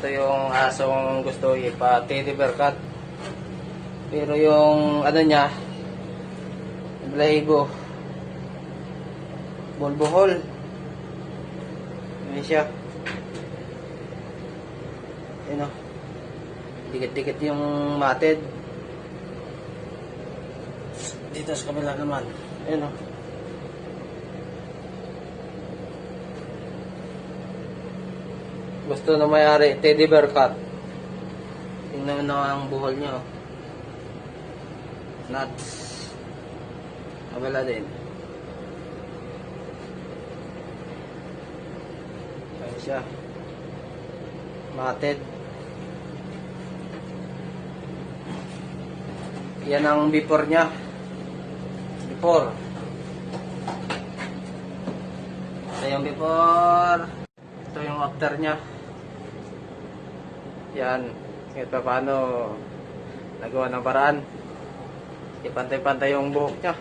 Ito yung asong gusto ipa-teddy bear cut. Pero yung ano niya, balahibo, bulbuhol. Ano siya? Yun o. Dikit-dikit yung matted. Dito sa kabila naman. Ayun o. Gusto na may-ari, teddy bear cut. Tingnan mo na ang buhol niya. Nuts. Kabila din. Ayan siya. Matted. Yan ang before niya. Before. Ito yung before. Ito yung after niya. Yan. Kahit pa paano nagawa ng paraan. Ipantay-pantay yung buhok niya.